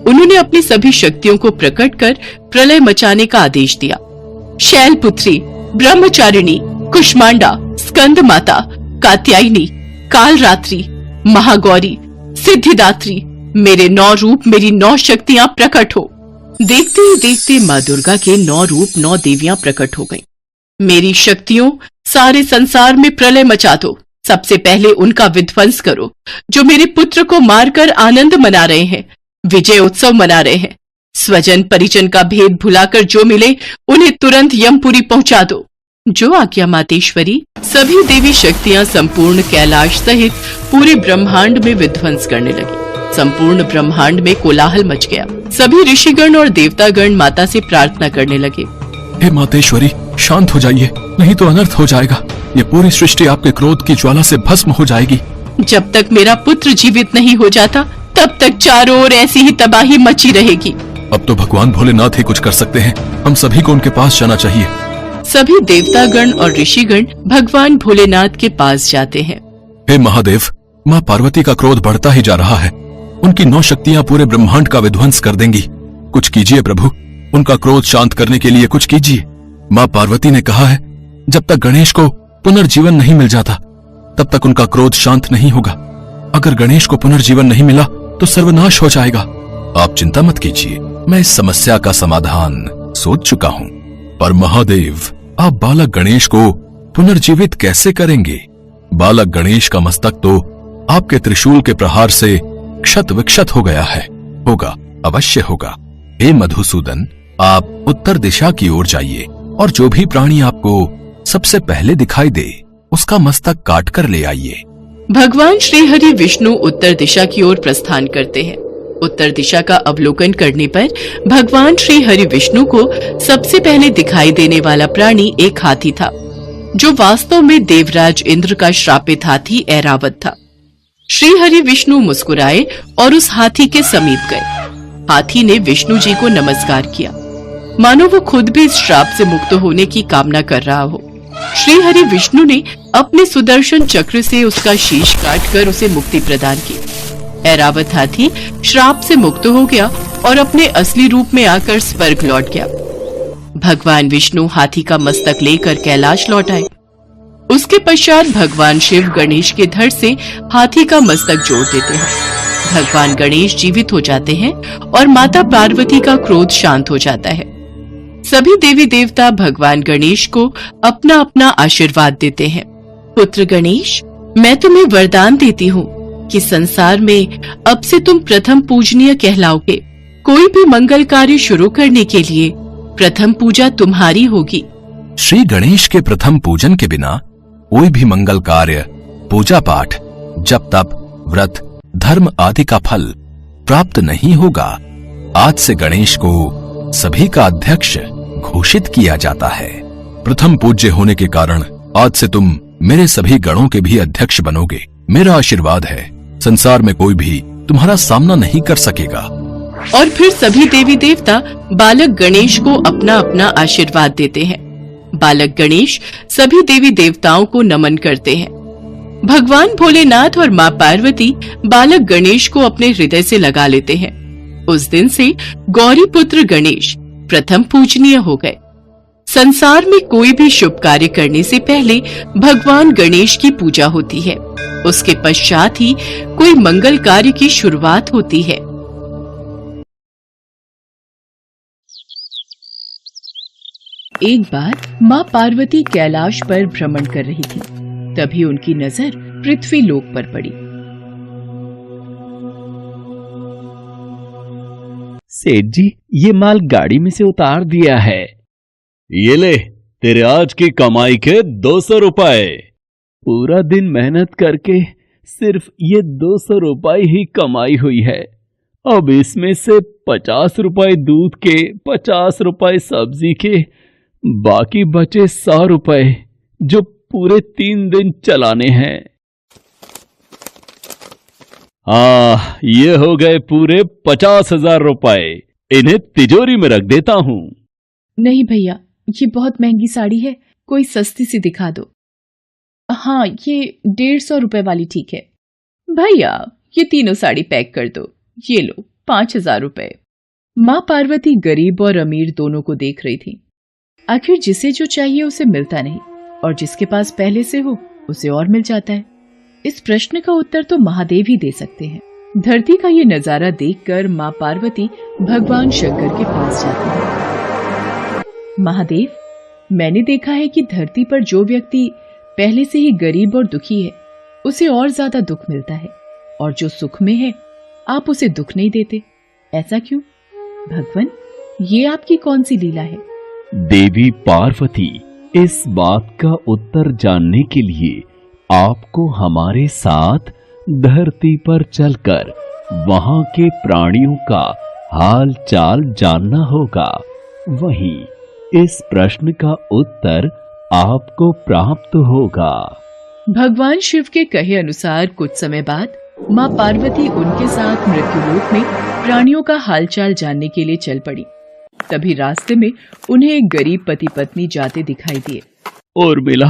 उन्होंने अपनी सभी शक्तियों को प्रकट कर प्रलय मचाने का आदेश दिया। शैलपुत्री, ब्रह्मचारिणी, कुष्मांडा, स्कंद माता, कात्यायनी, कालरात्रि, महागौरी, सिद्धिदात्री, मेरे 9 रूप, मेरी 9 शक्तियां प्रकट हो। देखते ही देखते माँ दुर्गा के 9 रूप 9 देवियां प्रकट हो गईं। मेरी शक्तियों सारे संसार में प्रलय मचा दो। सबसे पहले उनका विध्वंस करो जो मेरे पुत्र को मारकर आनंद मना रहे हैं, विजय उत्सव मना रहे हैं। स्वजन परिजन का भेद भुलाकर जो मिले उन्हें तुरंत यमपुरी पहुंचा दो। जो आज्ञा मातेश्वरी। सभी देवी शक्तियां संपूर्ण कैलाश सहित पूरे ब्रह्मांड में विध्वंस करने लगी। संपूर्ण ब्रह्मांड में कोलाहल मच गया। सभी ऋषिगण और देवतागण माता से प्रार्थना करने लगे। हे मातेश्वरी, शांत हो जाइए, नहीं तो अनर्थ हो जाएगा। ये पूरी सृष्टि आपके क्रोध की ज्वाला से भस्म हो जाएगी। जब तक मेरा पुत्र जीवित नहीं हो जाता तब तक चारों ओर ऐसी ही तबाही मची रहेगी। अब तो भगवान भोलेनाथ ही कुछ कर सकते हैं। हम सभी को उनके पास जाना चाहिए। सभी देवतागण और ऋषिगण भगवान भोलेनाथ के पास जाते हैं। हे महादेव, माँ पार्वती का क्रोध बढ़ता ही जा रहा है। उनकी 9 शक्तियाँ पूरे ब्रह्मांड का विध्वंस कर देंगी। कुछ कीजिए प्रभु, उनका क्रोध शांत करने के लिए कुछ कीजिए। माँ पार्वती ने कहा है, जब तक गणेश को पुनर्जीवन नहीं मिल जाता तब तक उनका क्रोध शांत नहीं होगा। अगर गणेश को पुनर्जीवन नहीं मिला तो सर्वनाश हो जाएगा। आप चिंता मत कीजिए, मैं इस समस्या का समाधान सोच चुका हूँ। पर महादेव, आप बालक गणेश को पुनर्जीवित कैसे करेंगे? बालक गणेश का मस्तक तो आपके त्रिशूल के प्रहार से क्षत विक्षत हो गया है। होगा, अवश्य होगा। हे मधुसूदन, आप उत्तर दिशा की ओर जाइए और जो भी प्राणी आपको सबसे पहले दिखाई दे उसका मस्तक काट कर ले आइए। भगवान श्री हरि विष्णु उत्तर दिशा की ओर प्रस्थान करते हैं। उत्तर दिशा का अवलोकन करने पर भगवान श्री हरि विष्णु को सबसे पहले दिखाई देने वाला प्राणी एक हाथी था, जो वास्तव में देवराज इंद्र का श्रापित हाथी ऐरावत था। श्री हरि विष्णु मुस्कुराए और उस हाथी के समीप गए। हाथी ने विष्णु जी को नमस्कार किया, मानो वो खुद भी इस श्राप से मुक्त होने की कामना कर रहा हो। श्री हरि विष्णु ने अपने सुदर्शन चक्र से उसका शीश काटकर उसे मुक्ति प्रदान की। ऐरावत हाथी श्राप से मुक्त हो गया और अपने असली रूप में आकर स्वर्ग लौट गया। भगवान विष्णु हाथी का मस्तक लेकर कैलाश लौट आए। उसके पश्चात भगवान शिव गणेश के धड़ से हाथी का मस्तक जोड़ देते हैं। भगवान गणेश जीवित हो जाते हैं और माता पार्वती का क्रोध शांत हो जाता है। सभी देवी देवता भगवान गणेश को अपना अपना आशीर्वाद देते हैं। पुत्र गणेश, मैं तुम्हें वरदान देती हूँ कि संसार में अब से तुम प्रथम पूजनीय कहलाओगे। कोई भी मंगल कार्य शुरू करने के लिए प्रथम पूजा तुम्हारी होगी। श्री गणेश के प्रथम पूजन के बिना कोई भी मंगल कार्य, पूजा पाठ, जप तप, व्रत, धर्म आदि का फल प्राप्त नहीं होगा। आज से गणेश को सभी का अध्यक्ष घोषित किया जाता है। प्रथम पूज्य होने के कारण आज से तुम मेरे सभी गणों के भी अध्यक्ष बनोगे। मेरा आशीर्वाद है, संसार में कोई भी तुम्हारा सामना नहीं कर सकेगा। और फिर सभी देवी देवता बालक गणेश को अपना अपना आशीर्वाद देते हैं। बालक गणेश सभी देवी देवताओं को नमन करते हैं। भगवान भोलेनाथ और माँ पार्वती बालक गणेश को अपने हृदय से लगा लेते हैं। उस दिन से गौरी पुत्र गणेश प्रथम पूजनीय हो गए। संसार में कोई भी शुभ कार्य करने से पहले भगवान गणेश की पूजा होती है। उसके पश्चात ही कोई मंगल कार्य की शुरुआत होती है। एक बार माँ पार्वती कैलाश पर भ्रमण कर रही थी। तभी उनकी नजर पृथ्वी लोक पर पड़ी। सेठ जी, ये माल गाड़ी में से उतार दिया है। ये ले, तेरे आज की कमाई के 200 रुपए। पूरा दिन मेहनत करके सिर्फ ये 200 रुपए ही कमाई हुई है। अब इसमें से 50 रुपए दूध के, 50 रुपए सब्जी के, बाकी बचे 100 रुपए जो पूरे 3 दिन चलाने हैं। ये हो गए पूरे 50,000 रुपए। इन्हें तिजोरी में रख देता हूँ। नहीं भैया, ये बहुत महंगी साड़ी है, कोई सस्ती सी दिखा दो। हाँ, ये 150 रुपए वाली ठीक है। भैया, ये तीनों साड़ी पैक कर दो। ये लो 5,000 रुपए। माँ पार्वती गरीब और अमीर दोनों को देख रही थी। आखिर जिसे जो चाहिए उसे मिलता नहीं, और जिसके पास पहले से हो उसे और मिल जाता है। इस प्रश्न का उत्तर तो महादेव ही दे सकते हैं। धरती का ये नजारा देखकर माँ पार्वती भगवान शंकर के पास जाती है। महादेव, मैंने देखा है कि धरती पर जो व्यक्ति पहले से ही गरीब और दुखी है उसे और ज्यादा दुख मिलता है, और जो सुख में है आप उसे दुख नहीं देते। ऐसा क्यों? भगवान, ये आपकी कौन सी लीला है? देवी पार्वती, इस बात का उत्तर जानने के लिए आपको हमारे साथ धरती पर चलकर वहां के प्राणियों का हाल चाल जानना होगा। वहीं इस प्रश्न का उत्तर आपको प्राप्त होगा। भगवान शिव के कहे अनुसार कुछ समय बाद माँ पार्वती उनके साथ मृत्युलोक में प्राणियों का हालचाल जानने के लिए चल पड़ी। तभी रास्ते में उन्हें एक गरीब पति पत्नी जाते दिखाई दिए। उर्मिला,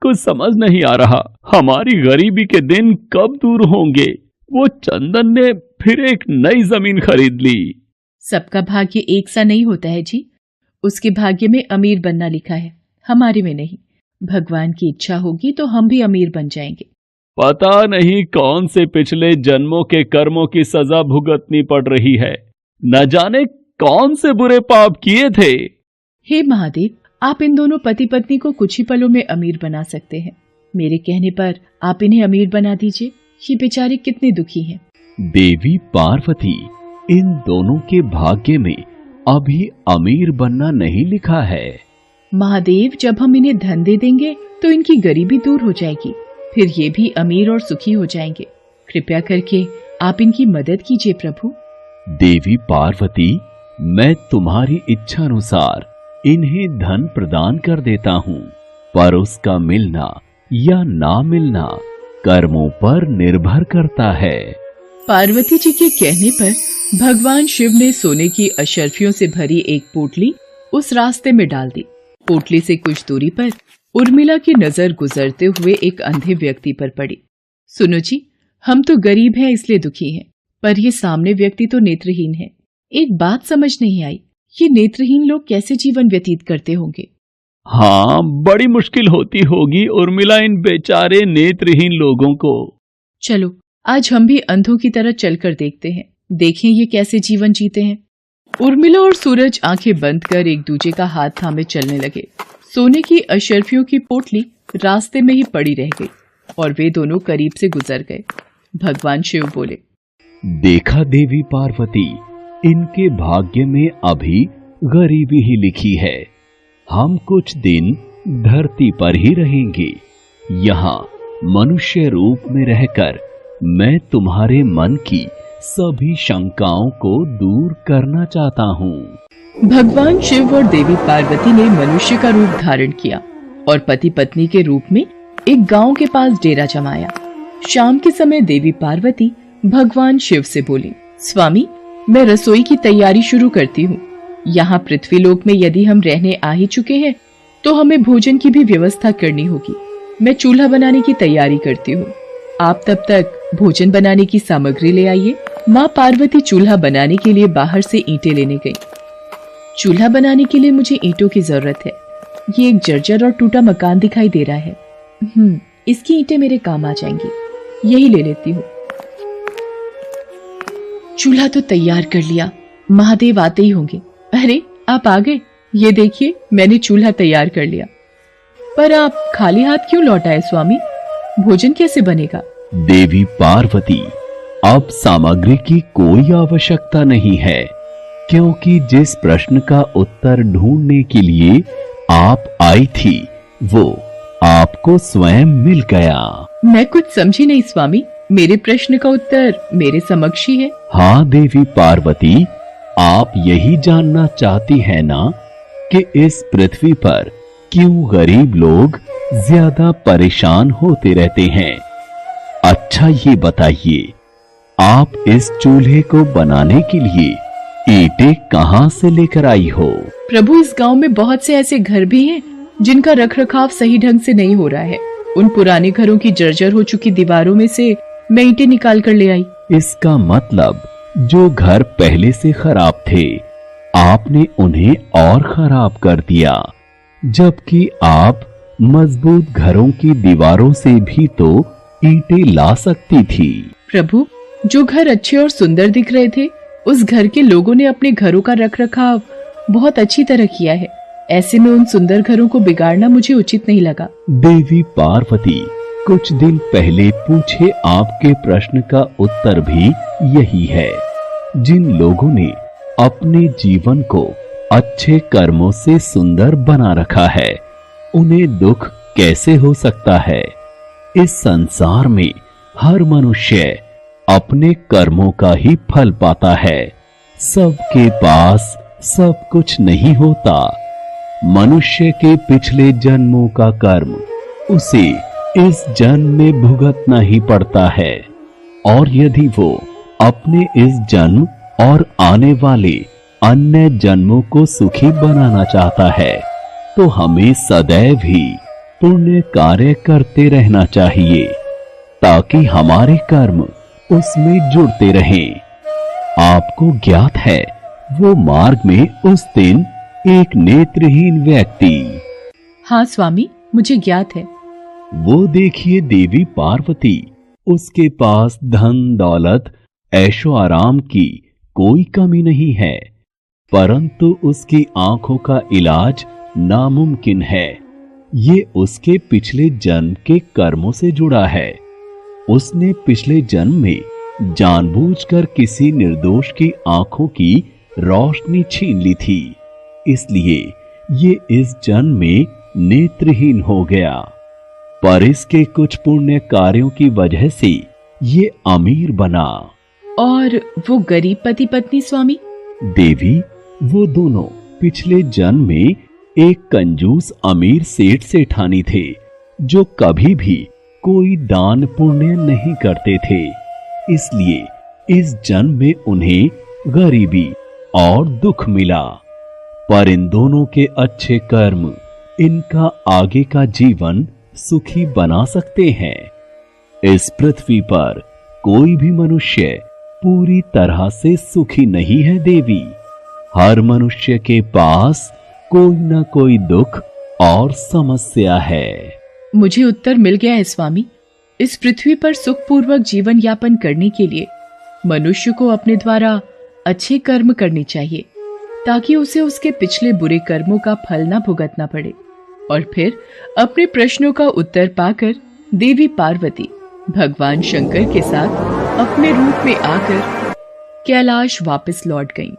कुछ समझ नहीं आ रहा, हमारी गरीबी के दिन कब दूर होंगे। वो चंदन ने फिर एक नई जमीन खरीद ली। सबका भाग्य एक सा नहीं होता है जी। उसके भाग्य में अमीर बनना लिखा है, हमारे में नहीं। भगवान की इच्छा होगी तो हम भी अमीर बन जाएंगे। पता नहीं कौन से पिछले जन्मों के कर्मों की सजा भुगतनी पड़ रही है। न जाने कौन से बुरे पाप किए थे। हे महादेव, आप इन दोनों पति पत्नी को कुछ ही पलों में अमीर बना सकते हैं। मेरे कहने पर आप इन्हें अमीर बना दीजिए। ये बेचारे कितने दुखी हैं। देवी पार्वती, इन दोनों के भाग्य में अभी अमीर बनना नहीं लिखा है। महादेव, जब हम इन्हें धन दे देंगे तो इनकी गरीबी दूर हो जाएगी, फिर ये भी अमीर और सुखी हो जाएंगे। कृपया करके आप इनकी मदद कीजिए प्रभु। देवी पार्वती, मैं तुम्हारी इच्छा अनुसार इन्हें धन प्रदान कर देता हूँ, पर उसका मिलना या ना मिलना कर्मों पर निर्भर करता है। पार्वती जी के कहने पर भगवान शिव ने सोने की अशर्फियों से भरी एक पोटली उस रास्ते में डाल दी। पोटली से कुछ दूरी पर उर्मिला की नजर गुजरते हुए एक अंधे व्यक्ति पर पड़ी। सुनो जी, हम तो गरीब हैं इसलिए दुखी हैं, पर ये सामने व्यक्ति तो नेत्रहीन है। एक बात समझ नहीं आई, ये नेत्रहीन लोग कैसे जीवन व्यतीत करते होंगे? हाँ, बड़ी मुश्किल होती होगी उर्मिला इन बेचारे नेत्रहीन लोगों को। चलो आज हम भी अंधों की तरह चलकर देखते हैं, देखें ये कैसे जीवन जीते हैं। उर्मिला और सूरज आंखें बंद कर एक दूजे का हाथ थामे चलने लगे। सोने की अशर्फियों की पोटली रास्ते में ही पड़ी रह गई और वे दोनों करीब से गुजर गए। भगवान शिव बोले, देखा देवी पार्वती, इनके भाग्य में अभी गरीबी ही लिखी है। हम कुछ दिन धरती पर ही रहेंगे। यहाँ मनुष्य रूप में रहकर मैं तुम्हारे मन की सभी शंकाओं को दूर करना चाहता हूँ। भगवान शिव और देवी पार्वती ने मनुष्य का रूप धारण किया और पति पत्नी के रूप में एक गांव के पास डेरा जमाया। शाम के समय देवी पार्वती भगवान शिव से बोली, स्वामी, मैं रसोई की तैयारी शुरू करती हूँ। यहाँ पृथ्वीलोक में यदि हम रहने आ ही चुके हैं तो हमें भोजन की भी व्यवस्था करनी होगी। मैं चूल्हा बनाने की तैयारी करती हूँ, आप तब तक भोजन बनाने की सामग्री ले आइए। माँ पार्वती चूल्हा बनाने के लिए बाहर से ईंटें लेने गई। चूल्हा बनाने के लिए मुझे ईंटों की जरूरत है। ये एक जर्जर और टूटा मकान दिखाई दे रहा है। इसकी ईंटें मेरे काम आ जाएंगी, यही ले लेती हूँ। चूल्हा तो तैयार कर लिया, महादेव आते ही होंगे। अरे आप आ गए, ये देखिए मैंने चूल्हा तैयार कर लिया। पर आप खाली हाथ क्यों लौट आए स्वामी? भोजन कैसे बनेगा? देवी पार्वती, अब सामग्री की कोई आवश्यकता नहीं है, क्योंकि जिस प्रश्न का उत्तर ढूंढने के लिए आप आई थी वो आपको स्वयं मिल गया। मैं कुछ समझी नहीं स्वामी, मेरे प्रश्न का उत्तर मेरे समक्ष ही है। हाँ देवी पार्वती, आप यही जानना चाहती है ना कि इस पृथ्वी पर क्यों गरीब लोग ज्यादा परेशान होते रहते हैं। अच्छा ये बताइए, आप इस चूल्हे को बनाने के लिए ईंटें कहाँ से लेकर आई हो? प्रभु, इस गांव में बहुत से ऐसे घर भी हैं जिनका रखरखाव सही ढंग से नहीं हो रहा है। उन पुराने घरों की जर्जर हो चुकी दीवारों में से मैं ईंटें निकाल कर ले आई। इसका मतलब जो घर पहले से खराब थे आपने उन्हें और खराब कर दिया, जबकि आप मजबूत घरों की दीवारों से भी तो ईंटें ला सकती थी। प्रभु, जो घर अच्छे और सुंदर दिख रहे थे उस घर के लोगों ने अपने घरों का रखरखाव बहुत अच्छी तरह किया है। ऐसे में उन सुंदर घरों को बिगाड़ना मुझे उचित नहीं लगा। देवी पार्वती, कुछ दिन पहले पूछे आपके प्रश्न का उत्तर भी यही है। जिन लोगों ने अपने जीवन को अच्छे कर्मों से सुंदर बना रखा है, उन्हें दुख कैसे हो सकता है? इस संसार में हर मनुष्य अपने कर्मों का ही फल पाता है। सबके पास सब कुछ नहीं होता। मनुष्य के पिछले जन्मों का कर्म उसे इस जन्म में भुगतना ही पड़ता है, और यदि वो अपने इस जन्म और आने वाले अन्य जन्मों को सुखी बनाना चाहता है तो हमें सदैव ही पुण्य कार्य करते रहना चाहिए, ताकि हमारे कर्म उसमें जुड़ते रहें। आपको ज्ञात है वो मार्ग में उस दिन एक नेत्रहीन व्यक्ति। हाँ स्वामी, मुझे ज्ञात है। वो देखिए देवी पार्वती, उसके पास धन दौलत ऐशो आराम की कोई कमी नहीं है, परंतु उसकी आंखों का इलाज नामुमकिन है। ये उसके पिछले जन्म के कर्मों से जुड़ा है। उसने पिछले जन्म में जानबूझकर किसी निर्दोष की आंखों की रोशनी छीन ली थी, इसलिए ये इस जन्म में नेत्रहीन हो गया। पर इसके कुछ पुण्य कार्यों की वजह से ये अमीर बना। और वो गरीब पति पत्नी स्वामी? देवी, वो दोनों पिछले जन्म में एक कंजूस अमीर सेठ सेठानी थे, जो कभी भी कोई दान पुण्य नहीं करते थे। इसलिए इस जन्म में उन्हें गरीबी और दुख मिला। पर इन दोनों के अच्छे कर्म इनका आगे का जीवन सुखी बना सकते हैं। इस पृथ्वी पर कोई भी मनुष्य पूरी तरह से सुखी नहीं है देवी। हर मनुष्य के पास कोई न कोई दुख और समस्या है। मुझे उत्तर मिल गया है स्वामी। इस पृथ्वी पर सुखपूर्वक जीवन यापन करने के लिए मनुष्य को अपने द्वारा अच्छे कर्म करने चाहिए, ताकि उसे उसके पिछले बुरे कर्मों का फल न भुगतना पड़े, और फिर अपने प्रश्नों का उत्तर पाकर देवी पार्वती भगवान शंकर के साथ अपने रूप में आकर कैलाश वापस लौट गईं।